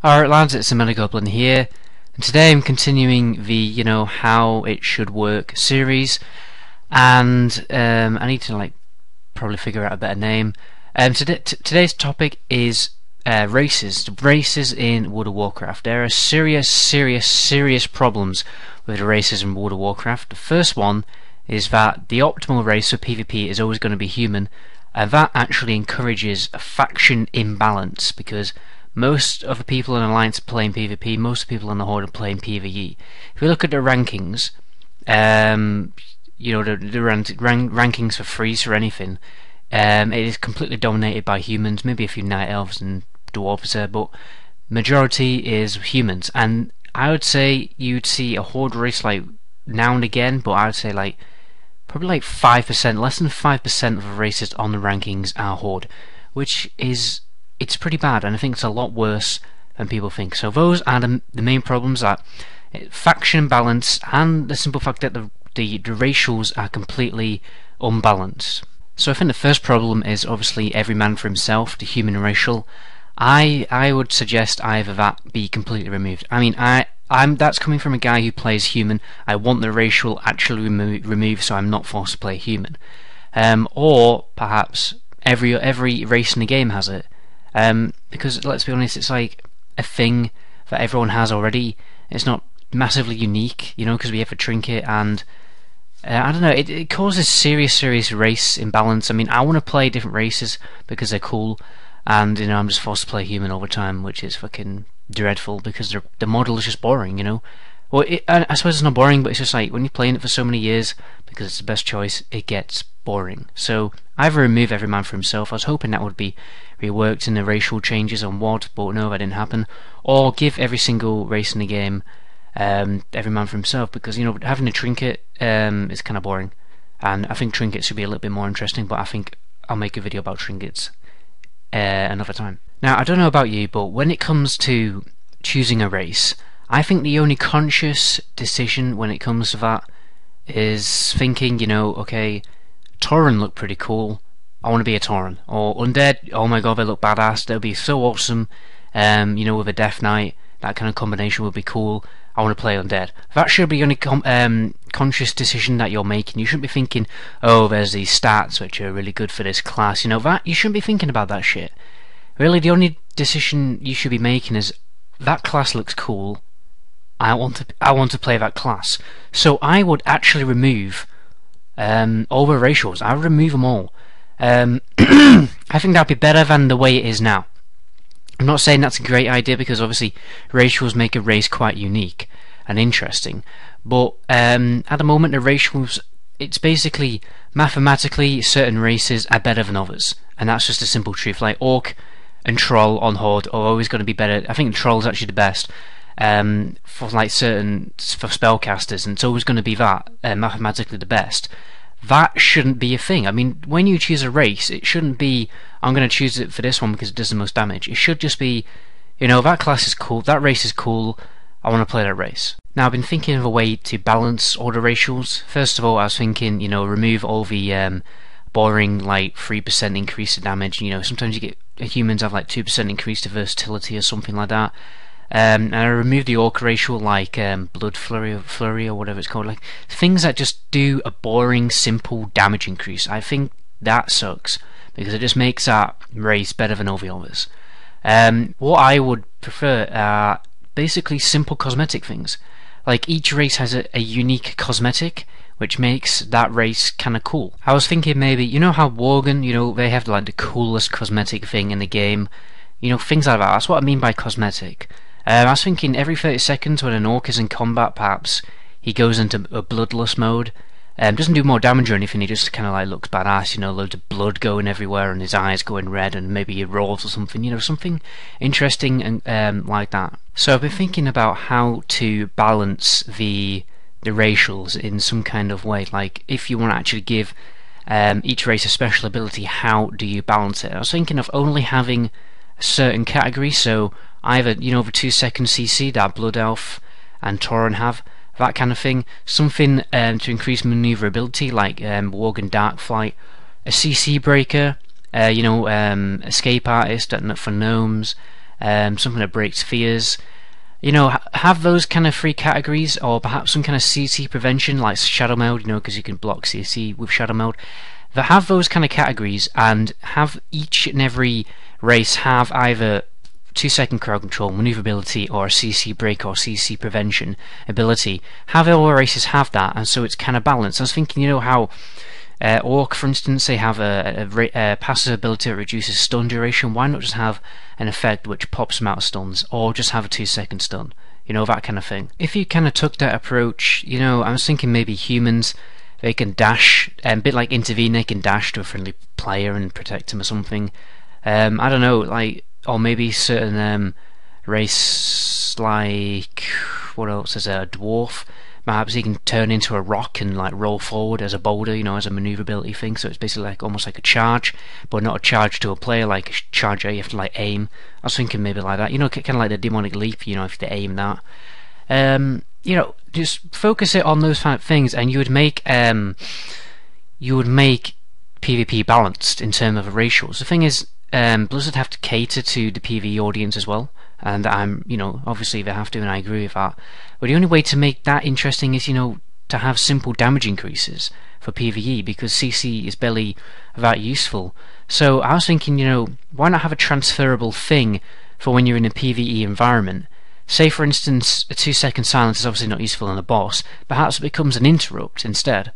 Alright lads, it's the Goblin here, and today I'm continuing the, how it should work series, and I need to probably figure out a better name. Today's topic is races. The races in World of Warcraft. There are serious problems with the races in World of Warcraft. The first one is that the optimal race for PvP is always going to be human, and that actually encourages a faction imbalance, because most of the people in Alliance are playing PvP, most of the people in the Horde are playing PvE. If we look at the rankings, the rankings for freeze or anything, it is completely dominated by humans, maybe a few night elves and dwarves there, but majority is humans. And I would say you'd see a Horde race now and again, but I would say probably 5%, less than 5% of the races on the rankings are Horde, which is it's pretty bad, and I think it's a lot worse than people think. So those are the main problems: that faction balance and the simple fact that the racials are completely unbalanced. So I think the first problem is obviously every man for himself, the human racial. I would suggest either that be completely removed. I mean, that's coming from a guy who plays human. I want the racial actually removed, so I'm not forced to play human. Or perhaps every race in the game has it. Because let's be honest, it's like a thing that everyone has already. It's not massively unique, because we have a trinket, and I don't know, it causes serious race imbalance. I mean, I want to play different races because they're cool, and I'm just forced to play human all the time, which is fucking dreadful because the model is just boring, Well, I suppose it's not boring, but it's just like when you're playing it for so many years because it's the best choice, it gets boring. So either remove every man for himself. I was hoping that would be reworked in the racial changes on WoD, but no, that didn't happen. Or give every single race in the game every man for himself, because having a trinket is kind of boring, and I think trinkets should be a little bit more interesting. But I think I'll make a video about trinkets another time. Now, I don't know about you, but when it comes to choosing a race, I think the only conscious decision when it comes to that is thinking, okay, Tauren look pretty cool, I want to be a Tauren. Or Undead, oh my god, they look badass, they'll be so awesome, with a Death Knight, that kind of combination would be cool, I want to play Undead. That should be the only conscious decision that you're making. You shouldn't be thinking, oh, there's these stats which are really good for this class, that, you shouldn't be thinking about that shit. Really, the only decision you should be making is, that class looks cool, I want to play that class. So I would actually remove all the racials. I would remove them all. I think that'd be better than the way it is now. I'm not saying that's a great idea, because obviously racials make a race quite unique and interesting, but at the moment the racials, it's basically mathematically certain races are better than others, and that's just a simple truth. Like Orc and Troll on Horde are always going to be better. I think Troll is actually the best for spellcasters, and it's always going to be that mathematically the best. That shouldn't be a thing. I mean, when you choose a race, it shouldn't be, I'm going to choose it for this one because it does the most damage. It should just be, that class is cool, that race is cool, I want to play that race. Now, I've been thinking of a way to balance all the racials. First of all, I was thinking, remove all the boring 3% increase to damage. Sometimes you get humans have 2% increase to versatility or something like that. And I removed the Orc racial, Blood Flurry or whatever it's called, things that just do a boring, simple damage increase. I think that sucks, because it just makes that race better than all the others. What I would prefer are basically simple cosmetic things. Each race has a unique cosmetic, which makes that race kinda cool. I was thinking maybe, how Worgen, they have the coolest cosmetic thing in the game, things like that. That's what I mean by cosmetic. I was thinking every 30 seconds when an Orc is in combat, perhaps he goes into a bloodlust mode. Doesn't do more damage or anything, he just kinda looks badass, loads of blood going everywhere and his eyes going red, and maybe he rolls or something, something interesting and like that. So I've been thinking about how to balance the racials in some kind of way. If you want to actually give each race a special ability, how do you balance it? I was thinking of only having a certain category, so either, the 2 second CC that Blood Elf and Tauren have, that kind of thing. Something to increase maneuverability, like Worgen Dark Flight, a CC breaker, escape artist for gnomes, something that breaks fears. You know, have those kind of 3 categories, or perhaps some kind of CC prevention like shadow mode, you know, because you can block CC with shadow mode. But have those kind of categories, and have each and every race have either 2-second crowd control, maneuverability, or a CC break or CC prevention ability. Have all races have that, and so it's kind of balanced. I was thinking, you know how Orc, for instance, they have a passive ability that reduces stun duration. Why not just have an effect which pops them out of stuns, or just have a 2-second stun? You know, that kind of thing. If you kind of took that approach, you know, I was thinking maybe humans, they can dash, a bit like Intervene, they can dash to a friendly player and protect him or something. I don't know, like, or maybe certain race like, what else is there, a dwarf. Perhaps he can turn into a rock and like roll forward as a boulder, you know, as a maneuverability thing. So it's basically like almost like a charge, but not a charge to a player, like a charge you have to like aim. I was thinking maybe like that, you know, kind of like the demonic leap, you know, if they aim that. You know, just focus it on those kind of things, and you would make PvP balanced in terms of ratios. The thing is, Blizzard have to cater to the PvE audience as well, and you know, obviously they have to, and I agree with that. But the only way to make that interesting is, you know, to have simple damage increases for PvE, because CC is barely that useful. So I was thinking, you know, why not have a transferable thing for when you're in a PvE environment? Say, for instance, a 2-second silence is obviously not useful on a boss. Perhaps it becomes an interrupt instead,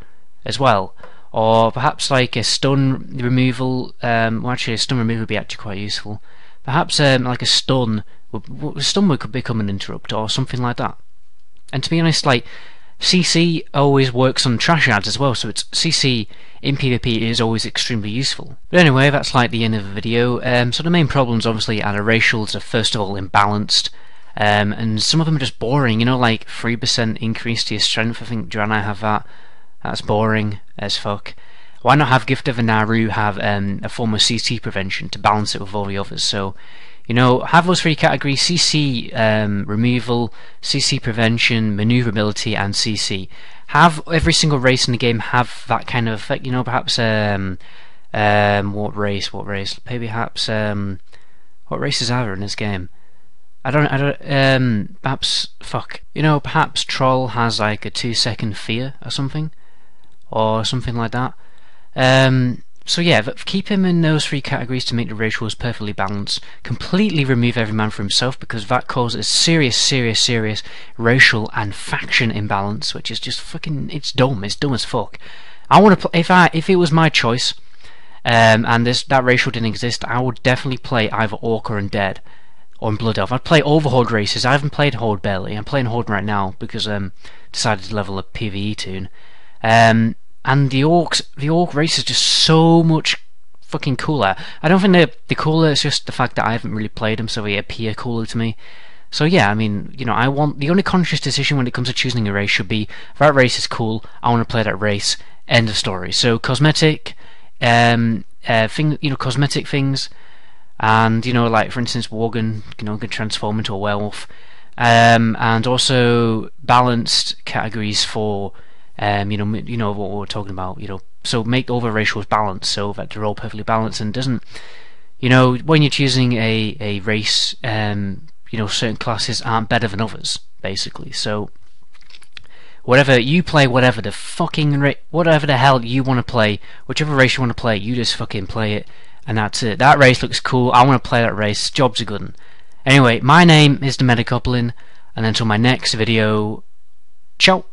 as well. Or perhaps like a stun removal. Well, actually, a stun removal would be actually quite useful. Perhaps like a stun could become an interrupt or something like that. And to be honest, like, CC always works on trash ads as well, so it's CC in PvP is always extremely useful. But anyway, that's like the end of the video. So the main problems obviously are the racials are first of all imbalanced. And some of them are just boring, you know, like 3% increase to your strength. I think Draenei have that. That's boring as fuck. Why not have Gift of Anaru have a form of CC prevention to balance it with all the others? So, you know, have those 3 categories: CC removal, CC prevention, maneuverability, and CC. Have every single race in the game have that kind of effect. You know, perhaps what race? Maybe perhaps what races are there in this game? Perhaps, you know, perhaps Troll has like a 2-second fear or something like that. So yeah, keep him in those 3 categories to make the ratios perfectly balanced. Completely remove every man for himself, because that causes serious racial and faction imbalance, which is just fucking, it's dumb as fuck. I want to play, if it was my choice, and that ratio didn't exist, I would definitely play either Orc or Undead, or Blood Elf. I'd play all the Horde races. I haven't played Horde barely. I'm playing Horde right now because decided to level a PvE tune. And the Orc race is just so much fucking cooler. I don't think they're cooler, it's just the fact that I haven't really played them, so they appear cooler to me. So yeah, I mean, you know, the only conscious decision when it comes to choosing a race should be, that race is cool, I want to play that race, end of story. So cosmetic, cosmetic things, and, you know, like for instance Worgen, you know, can transform into a werewolf, and also balanced categories for you know what we're talking about, you know, so make all the ratios balanced so that they're all perfectly balanced, and doesn't, you know, when you're choosing a race, you know, certain classes aren't better than others, basically. So whatever you play, whatever the hell you want to play, whichever race you want to play, you just fucking play it. And that's it. That race looks cool. I want to play that race. Job's a good one. Anyway, my name is the Medicoplin, and until my next video, ciao.